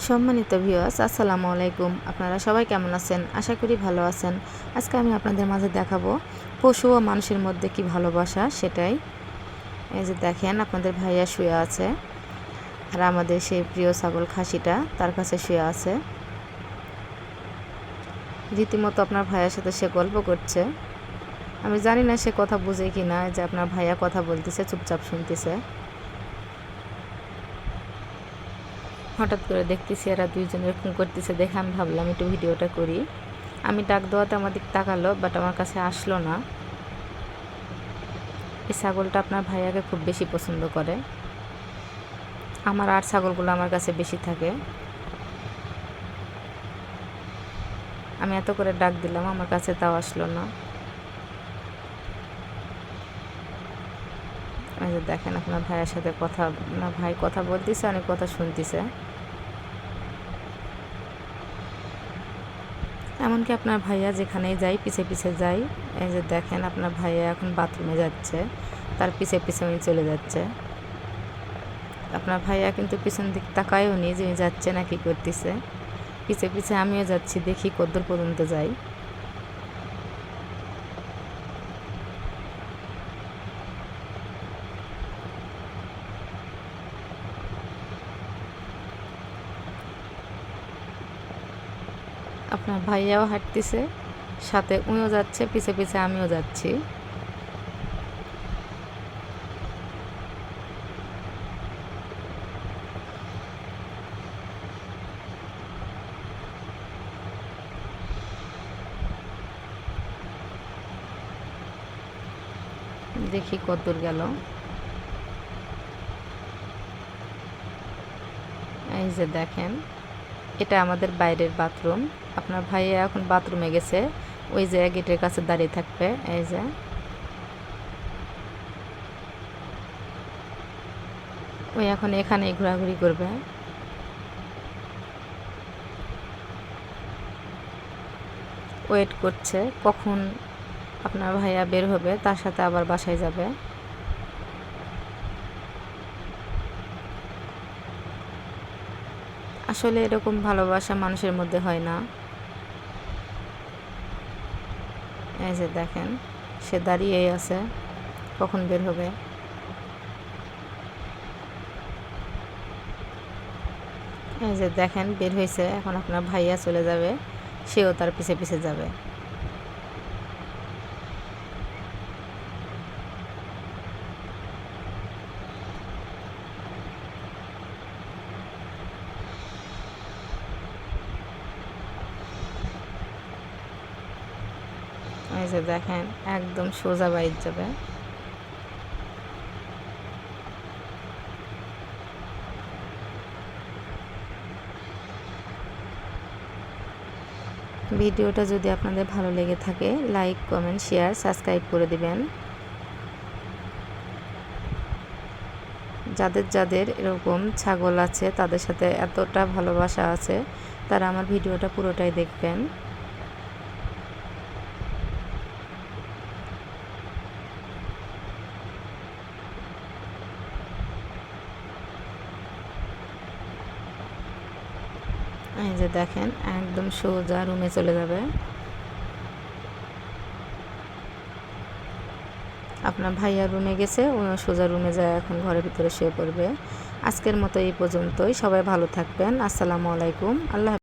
সম্মানিত ভিউয়ার্স, আসসালামু আলাইকুম। আপনারা সবাই কেমন আছেন? আশা করি ভালো আছেন। আজকে আমি আপনাদের মাঝে দেখাবো পশু ও মানুষের মধ্যে কি ভালোবাসা সেটাই। এই যে দেখেন, আপনাদের ভাইয়া শুয়ে আছে আর আমাদের সেই প্রিয় ছাগল খাসিটা তার কাছে শুয়ে আছে। রীতিমতো আপনার ভাইয়ার সাথে সে গল্প করছে। আমি জানি না সে কথা বুঝে কি না, যে আপনার ভাইয়া কথা বলতেছে, চুপচাপ শুনতেছে। হঠাৎ করে দেখতেছি এরা দুইজন এরকম করতেছে দেখে আমি ভাবলাম একটু ভিডিওটা করি। আমি ডাক দেওয়াতে আমার দিক তাকালো, বাট আমার কাছে আসলো না। এই ছাগলটা আপনার ভাইয়াকে খুব বেশি পছন্দ করে। আমার আর ছাগলগুলো আমার কাছে বেশি থাকে। আমি এত করে ডাক দিলাম, আমার কাছে তাও আসলো না। এই যে দেখেন, আপনার ভাইয়ের সাথে কথা, আপনার ভাই কথা বলতেছে, অনেক কথা শুনতেছে। এমনকি আপনার ভাইয়া যেখানেই যাই পিছে পিছে যাই। এই যে দেখেন, আপনার ভাইয়া এখন বাথরুমে যাচ্ছে, তার পিছে পিছে উনি চলে যাচ্ছে। আপনার ভাইয়া কিন্তু পিছন দিক তাকায়ও নি যে যাচ্ছে না কি করতেছে। পিছে পিছে আমিও যাচ্ছি, দেখি কদ্দূর পর্যন্ত যাই। আপনার ভাইয়াও হাঁটতেছে, সাথে উনিও যাচ্ছে, পিছে পিছে আমিও যাচ্ছি। দেখি কতদূর গেল। এই যে দেখেন, এটা আমাদের বাইরের বাথরুম। আপনার ভাইয়া এখন বাথরুমে গেছে, ওই যে গেটের কাছে দাঁড়িয়ে থাকবে। এই যে ওই এখন এখানেই ঘোরাঘুরি করবে। ওয়েট করছে কখন আপনার ভাইয়া বের হবে, তার সাথে আবার বাসায় যাবে। আসলে এরকম ভালোবাসা মানুষের মধ্যে হয় না। এই যে দেখেন, সে দাঁড়িয়েই আছে, কখন বের হবে। এই যে দেখেন, বের হয়েছে, এখন আপনার ভাইয়া চলে যাবে, সেও তার পিছে পিছে যাবে। এই যে দেখেন, একদম সোজা বাইর যাবে। ভিডিওটা যদি আপনাদের ভালো লেগে থাকে, লাইক, কমেন্ট, শেয়ার, সাবস্ক্রাইব করে দিবেন। যাদের যাদের এরকম ছাগল আছে, তাদের সাথে এতটা ভালোবাসা আছে, তারা আমার ভিডিওটা পুরোটাই দেখবেন। এই যে দেখেন, একদম সোজা রুমে চলে যাবে। আপনার ভাইয়া রুমে গেছে, ও সোজা রুমে যায়, এখন ঘরের ভিতরে শুয়ে পড়বে। আজকের মতো এই পর্যন্তই। সবাই ভালো থাকবেন। আসসালামু আলাইকুম। আল্লাহ।